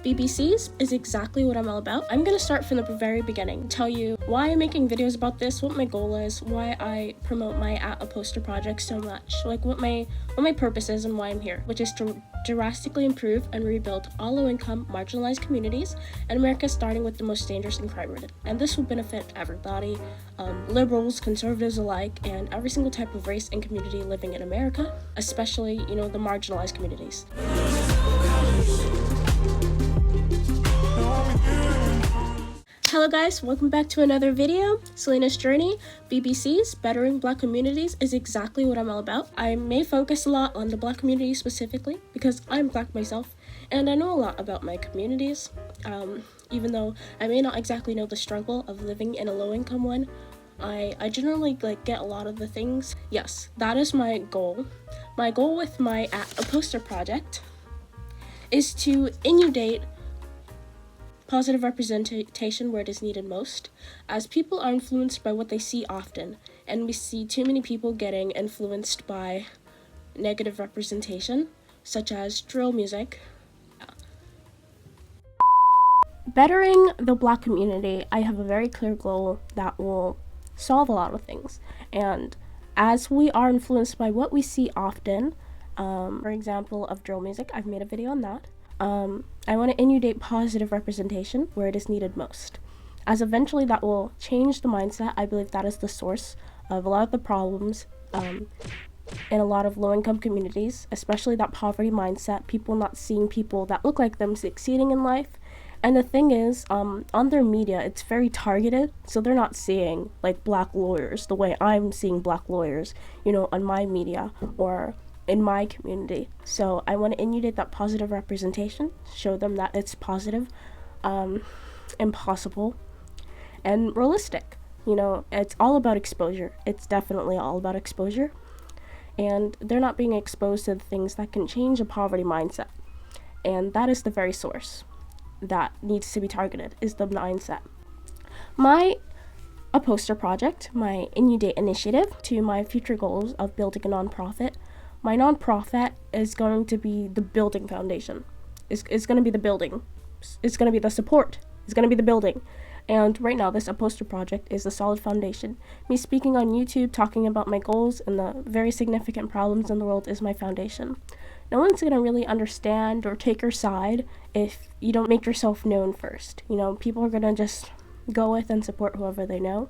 BBCs is exactly what I'm all about. I'm gonna start from the very beginning, tell you why I'm making videos about this, what my goal is, why I promote my At a Poster project so much, like what my purpose is and why I'm here, which is to drastically improve and rebuild all low-income, marginalized communities in America, starting with the most dangerous and crime-ridden. And this will benefit everybody, liberals, conservatives alike, and every single type of race and community living in America, especially, the marginalized communities. Hello guys, welcome back to another video. Celina's journey, BBCs, bettering Black communities is exactly what I'm all about. I may focus a lot on the Black community specifically because I'm Black myself and I know a lot about my communities. Even though I may not exactly know the struggle of living in a low-income one, I generally get a lot of the things. Yes, that is my goal. My goal with my At a Poster project is to inundate positive representation where it is needed most, as people are influenced by what they see often, and we see too many people getting influenced by negative representation, such as drill music. Bettering the Black community, I have a very clear goal that will solve a lot of things, and as we are influenced by what we see often, for example of drill music, I've made a video on that. I want to inundate positive representation where it is needed most, as eventually that will change the mindset. I believe that is the source of a lot of the problems in a lot of low-income communities, especially that poverty mindset, people not seeing people that look like them succeeding in life. And the thing is, on their media, it's very targeted, so they're not seeing Black lawyers the way I'm seeing Black lawyers, on my media or in my community. So I want to inundate that positive representation, show them that it's positive, impossible, and realistic. It's all about exposure. It's definitely all about exposure. And they're not being exposed to the things that can change a poverty mindset. And that is the very source that needs to be targeted, is the mindset. My A Poster project, my inundate initiative to my future goals of building a nonprofit. My nonprofit is going to be the building foundation. It's going to be the building. It's going to be the support. It's going to be the building. And right now, this A Poster project is the solid foundation. Me speaking on YouTube, talking about my goals and the very significant problems in the world is my foundation. No one's going to really understand or take your side if you don't make yourself known first. People are going to just go with and support whoever they know.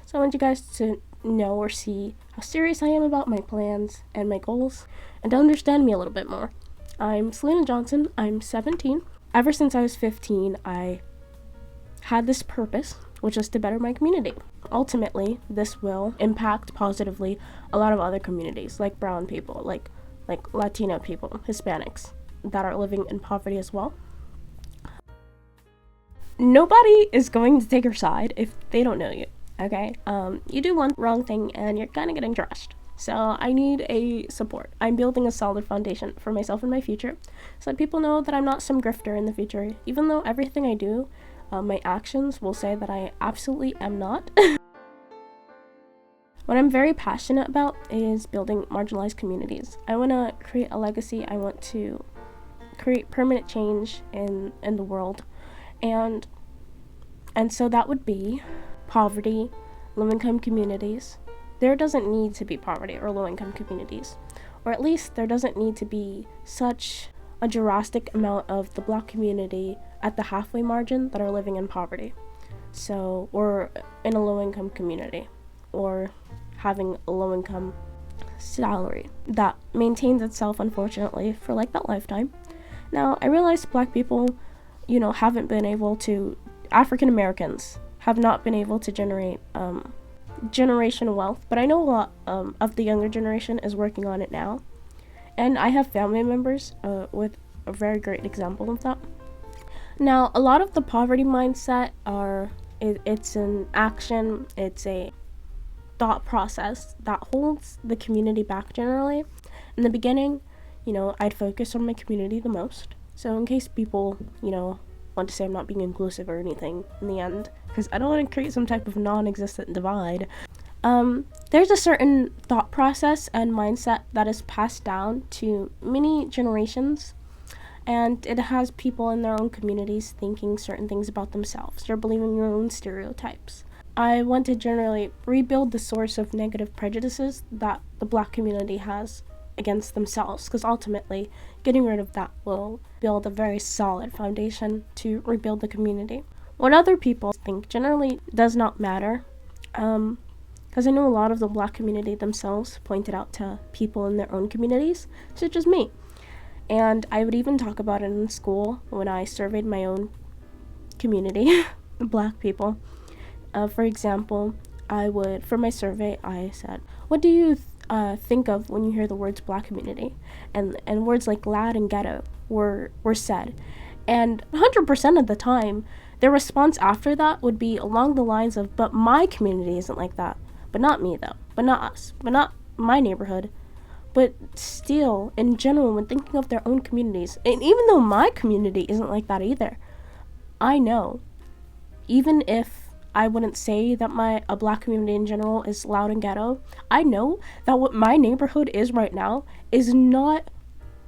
So I want you guys to know or see how serious I am about my plans and my goals, and to understand me a little bit more. I'm Celina Johnson. I'm 17. Ever since I was 15, I had this purpose, which is to better my community. Ultimately, this will impact positively a lot of other communities, like brown people, like Latino people, Hispanics, that are living in poverty as well. Nobody is going to take your side if they don't know you. Okay, you do one wrong thing and you're kind of getting trashed. So I need a support. I'm building a solid foundation for myself and my future, so that people know that I'm not some grifter in the future, even though everything I do, my actions will say that I absolutely am not. What I'm very passionate about is building marginalized communities. I want to create a legacy. I want to create permanent change in the world, and so that would be poverty, low-income communities. There doesn't need to be poverty or low-income communities, or at least there doesn't need to be such a drastic amount of the Black community at the halfway margin that are living in poverty, or in a low-income community, or having a low-income salary that maintains itself, unfortunately, for that lifetime. Now, I realize Black people, haven't been able to, African Americans have not been able to generate generational wealth, but I know a lot of the younger generation is working on it now, and I have family members with a very great example of that. Now, a lot of the poverty mindset it's an action, it's a thought process that holds the community back generally. In the beginning, I'd focus on my community the most, so in case people, want to say I'm not being inclusive or anything in the end, because I don't want to create some type of non-existent divide. There's a certain thought process and mindset that is passed down to many generations, And it has people in their own communities thinking certain things about themselves. They're believing their own stereotypes. I want to generally rebuild the source of negative prejudices that the Black community has against themselves, because ultimately getting rid of that will build a very solid foundation to rebuild the community. What other people think generally does not matter, because I know a lot of the Black community themselves pointed out to people in their own communities, such as me. And I would even talk about it in school when I surveyed my own community, Black people. For example, for my survey, I said, what do you think of when you hear the words Black community? And words like lad and ghetto were said. And 100% of the time, their response after that would be along the lines of, but my community isn't like that. But not me, though. But not us. But not my neighborhood. But still, in general, when thinking of their own communities, and even though my community isn't like that either, I know, even if I wouldn't say that a Black community in general is loud and ghetto, I know that what my neighborhood is right now is not,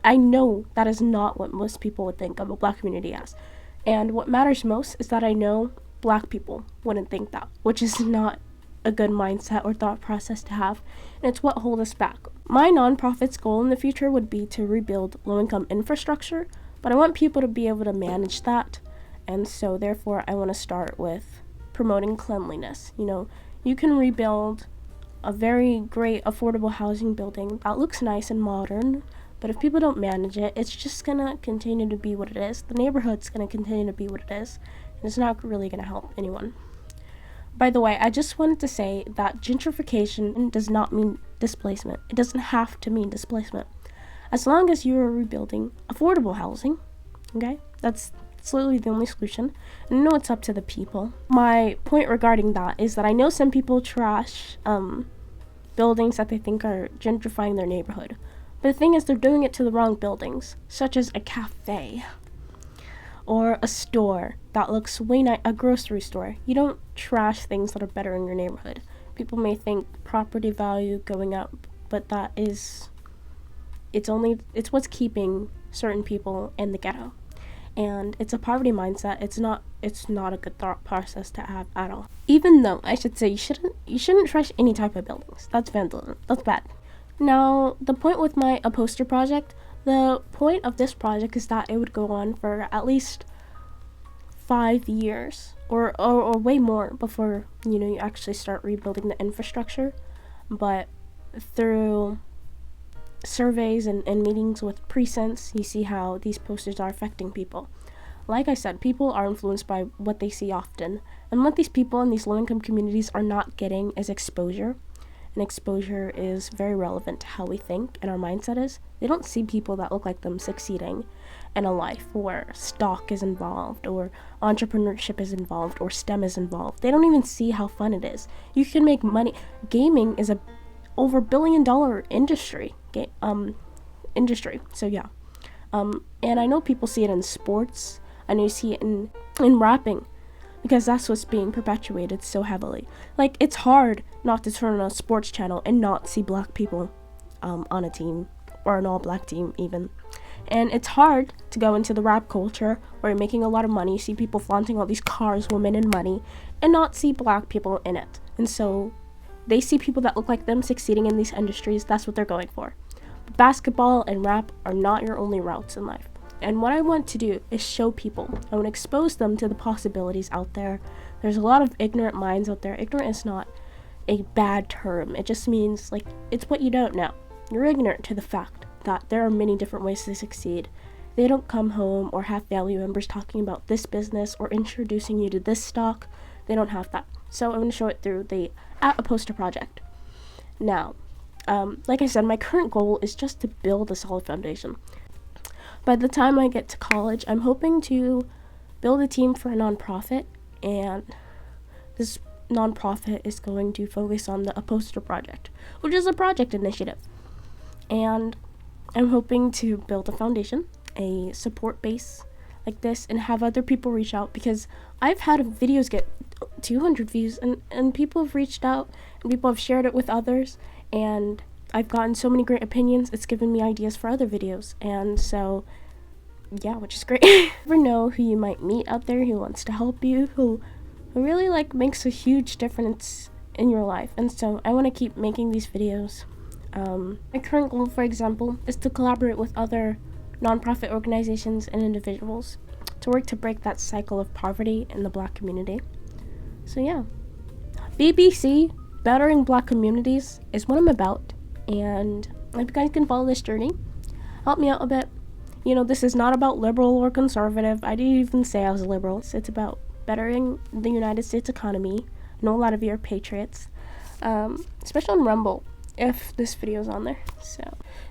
I know that is not what most people would think of a Black community as. And what matters most is that I know Black people wouldn't think that, which is not a good mindset or thought process to have, and it's what holds us back. My nonprofit's goal in the future would be to rebuild low-income infrastructure, but I want people to be able to manage that, and so therefore I want to start with promoting cleanliness. You can rebuild a very great affordable housing building that looks nice and modern, but if people don't manage it, it's just gonna continue to be what it is. The neighborhood's gonna continue to be what it is, and it's not really gonna help anyone. By the way, I just wanted to say that gentrification does not mean displacement. It doesn't have to mean displacement. As long as you are rebuilding affordable housing, okay, that's literally the only solution. And I know it's up to the people. My point regarding that is that I know some people trash buildings that they think are gentrifying their neighborhood. But the thing is, they're doing it to the wrong buildings, such as a cafe or a store that looks way nice, a grocery store. You don't trash things that are better in your neighborhood. People may think property value going up, but it's what's keeping certain people in the ghetto. And it's a poverty mindset. It's not a good thought process to have at all. Even though I should say you shouldn't trash any type of buildings. That's vandalism. That's bad. Now, the point with a poster project, the point of this project is that it would go on for at least 5 years or way more before you actually start rebuilding the infrastructure. But through surveys and meetings with precincts, you see how these posters are affecting people. Like I said, people are influenced by what they see often, and what these people in these low-income communities are not getting is exposure. And exposure is very relevant to how we think and our mindset is. They don't see people that look like them succeeding in a life where stock is involved or entrepreneurship is involved or STEM is involved. They don't even see how fun it is. You can make money. Gaming is a over $1 billion industry. So yeah. And I know people see it in sports. I know you see it in rapping, because that's what's being perpetuated so heavily. Like, it's hard not to turn on a sports channel and not see Black people on a team, or an all-Black team even. And it's hard to go into the rap culture where you're making a lot of money, see people flaunting all these cars, women, and money, and not see Black people in it. And so they see people that look like them succeeding in these industries. That's what they're going for. But basketball and rap are not your only routes in life. And what I want to do is show people. I want to expose them to the possibilities out there. There's a lot of ignorant minds out there. Ignorant is not a bad term. It just means, it's what you don't know. You're ignorant to the fact that there are many different ways to succeed. They don't come home or have family members talking about this business or introducing you to this stock. They don't have that. So I'm going to show it through a poster project. Now, like I said, my current goal is just to build a solid foundation. By the time I get to college, I'm hoping to build a team for a nonprofit, and this nonprofit is going to focus on a poster project, which is a project initiative. And I'm hoping to build a foundation, a support base like this, and have other people reach out, because I've had videos get 200 views, and people have reached out, and people have shared it with others, and I've gotten so many great opinions. It's given me ideas for other videos. And so yeah, which is great. You never know who you might meet out there who wants to help you, who really like makes a huge difference in your life. And so I want to keep making these videos. My current goal, for example, is to collaborate with other nonprofit organizations and individuals to work to break that cycle of poverty in the Black community. So yeah, BBC, bettering Black communities, is what I'm about, and if you guys can follow this journey, help me out a bit. You know, this is not about liberal or conservative. I didn't even say I was liberal. It's about bettering the United States economy. I know a lot of you are patriots, especially on Rumble, if this video is on there. So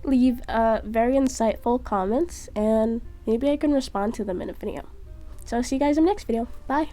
leave very insightful comments, and maybe I can respond to them in a video. So I'll see you guys in the next video. Bye.